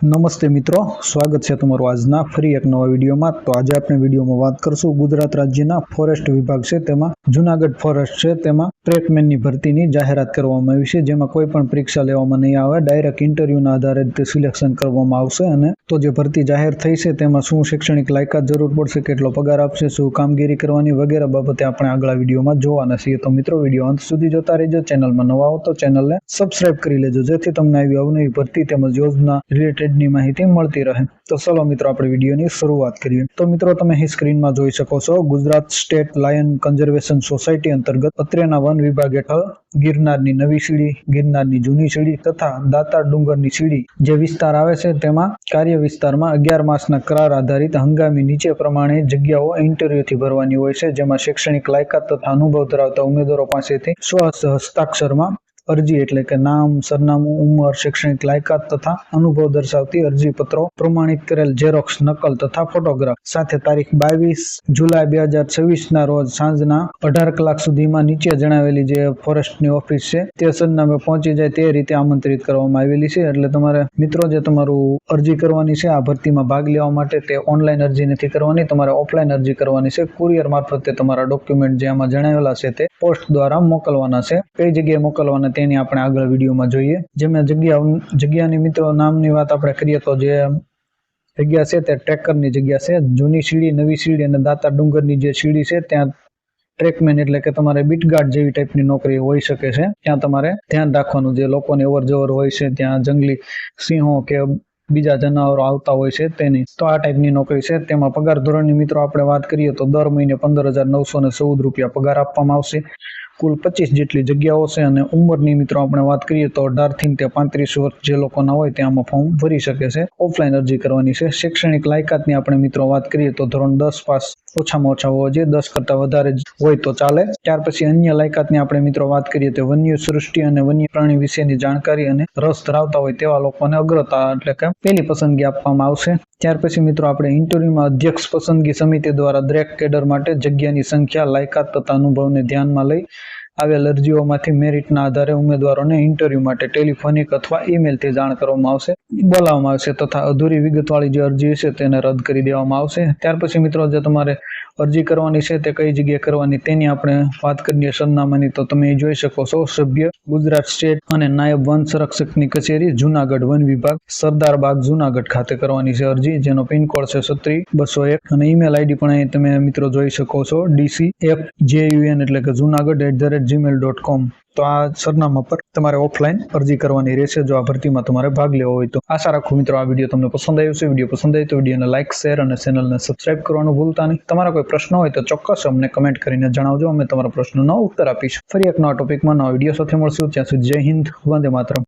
નમસ્તે મિત્રો, સ્વાગત છે તમારું આજના ફરી એક નવા વિડીયોમાં। તો આજે આપણે વિડીયોમાં વાત કરશું ગુજરાત રાજ્યના ફોરેસ્ટ વિભાગ છે તેમાં જૂનાગઢ ફોરેસ્ટ છે તેમાં ટ્રેકમેનની ભરતીની જાહેરાત કરવામાં આવી છે, જેમાં કોઈ પણ પરીક્ષા લેવામાં નહીં આવે, ડાયરેક્ટ ઇન્ટરવ્યુના આધારે તે સિલેક્શન કરવામાં આવશે। અને તો જે ભરતી જાહેર થઈ છે તેમાં શું શૈક્ષણિક લાયકાત જરૂર પડશે, કેટલો પગાર આપશે, શું કામગીરી કરવાની વગેરે બાબતે આપણે આગલા વિડીયોમાં જોવાના છીએ। તો મિત્રો વિડીયો અંત સુધી જોતા રહેજો। ચેનલમાં નવા હો તો ચેનલને સબસ્ક્રાઇબ કરી લેજો, જેથી તમને આવી અવનવી ભરતી તેમજ યોજના રિલેટેડની માહિતી મળતી રહે। તો ચલો મિત્રો આપણે વિડીયોની શરૂઆત કરીએ। તો મિત્રો તમે અહીં સ્ક્રીનમાં જોઈ શકો છો, Gujarat state lion conservation society અંતર્ગત અત્રેના વન વિભાગ હેઠળ ગિરનારની નવી સીડી, ગિરનારની જૂની સીડી તથા દાતાર ડુંગરની સીડી જે વિસ્તાર આવે છે તેમાં કાર્ય વિસ્તારમાં 11 માસના કરાર આધારિત હંગામી નીચે પ્રમાણે જગ્યાઓ ઇન્ટરવ્યુથી ભરવાની હોય છે, જેમાં શૈક્ષણિક લાયકાત તથા અનુભવ ધરાવતા ઉમેદવારો પાસેથી હસ્તાક્ષરમાં અરજી એટલે કે નામ, સરનામું, ઉંમર, શૈક્ષણિક લાયકાત તથા અનુભવ દર્શાવતી અરજી પત્રો, પ્રમાણિત કરેલ ઝેરોક્સ નકલ તથા ફોટોગ્રાફ સાથે તારીખ 22 જુલાઈ 2026 ના રોજ સાંજના 18 કલાક સુધીમાં નીચે જણાવેલી જે ફોરેસ્ટની ઓફિસ છે તે સરનામે પહોંચી જાય તે રીતે આમંત્રિત કરવામાં આવેલી છે। એટલે તમારે મિત્રો જે તમારું અરજી કરવાની છે આ ભરતીમાં ભાગ લેવા માટે તે ઓનલાઈન અરજી નથી કરવાની, તમારે ઓફલાઈન અરજી કરવાની છે। કુરિયર મારફતે તમારા ડોક્યુમેન્ટ જે આમાં જણાવેલા છે તે પોસ્ટ દ્વારા મોકલવાના છે। કઈ જગ્યાએ મોકલવાના તેની આપણે આગળ વિડીયોમાં જોઈએ। જેમાં જગ્યાની મિત્રો નામની વાત આપણે કરીએ તો જે જગ્યા છે તે ટ્રેકરની જગ્યા છે। જૂની સીડી, નવી સીડી અને દાતાર ડુંગરની જે સીડી છે ત્યાં ટ્રેકમેન એટલે કે તમારે બીટગાર્ડ જેવી ટાઈપની નોકરી હોઈ શકે છે। ત્યાં તમારે ધ્યાન રાખવાનું, જે લોકોની અવર જવર હોય છે ત્યાં જંગલી સિંહો કે બીજા જનાવરો આવતા હોય છે તેની, તો આ ટાઈપની નોકરી છે। તેમાં પગાર ધોરણની મિત્રો આપણે વાત કરીએ તો દર મહિને 15,914 રૂપિયા પગાર આપવામાં આવશે। કુલ 25 જેટલી જગ્યાઓ છે અને ઉંમરની મિત્રો આપણે વાત કરીએ તો 18 થી 35 વર્ષ જે લોકોના હોય તેમાં ફોર્મ ભરી શકે છે। ઓફલાઈન અરજી કરવાની છે। શૈક્ષણિક લાયકાતની આપણે મિત્રો વાત કરીએ તો ધોરણ 10 પાસ ઓછામાં ઓછા હોવો જોઈએ, 10 કરતા વધારે હોય તો ચાલે। ત્યાર પછી અન્ય લાયકાતની આપણે મિત્રો વાત કરીએ તો વન્ય સૃષ્ટિ અને વન્ય પ્રાણી વિશેની જાણકારી અને રસ ધરાવતા હોય તેવા લોકોને અગ્રતા એટલે કે પહેલી પસંદગી આપવામાં આવશે। ત્યાર પછી મિત્રો આપણે ઇન્ટરવ્યુમાં અધ્યક્ષ પસંદગી સમિતિ દ્વારા દરેક કેડર માટે જગ્યાની સંખ્યા, લાયકાત તથા અનુભવને ધ્યાનમાં લઈ આવેલ અરજીઓમાંથી મેરિટના આધારે ઉમેદવારોને ઇન્ટરવ્યુ માટે ટેલિફોનિક અથવા ઈમેલથી જાણ કરવામાં આવશે, બોલાવવામાં આવશે તથા અધૂરી વિગતવાળી જે અરજી છે તેને રદ કરી દેવામાં આવશે। ત્યાર પછી મિત્રો જે તમારે અરજી કરવાની છે તે કઈ જગ્યાએ કરવાની તેની આપણે વાત કરીએ સરનામાની, તો તમે જોઈ શકો છો સભ્ય ગુજરાત સ્ટેટ અને નાયબ વન સંરક્ષકની કચેરી જૂનાગઢ વન વિભાગ સરદાર બાગ જૂનાગઢ ખાતે કરવાની છે અરજી, જેનો પિનકોડ છે 33201 અને ઈમેલ આઈડી પણ અહીં તમે મિત્રો જોઈ શકો છો dcfjun એટલે કે joonagadh@gmail.com। તો આ સરનામા પર તમારે ઓફલાઈન અરજી કરવાની રહેશે જો આ ભરતીમાં તમારે ભાગ લેવો હોય તો। આશા રાખું મિત્રો આ વિડીયો તમને પસંદ આવ્યો છે। વિડીયો પસંદ આવ્યો તો વિડીયોને લાઇક, શેર અને ચેનલને સબસ્ક્રાઇબ કરવાનું ભૂલતા નહીં। તમારા કોઈ પ્રશ્ન હોય તો ચોક્કસ અમને કમેન્ટ કરીને જણાવજો, અમે તમારા પ્રશ્નનો ઉત્તર આપીશું। ફરી એક નવા ટોપિકમાં નવા વિડીયો સાથે મળશું, ત્યાં સુધી જય હિન્દ, વંદે માતરમ।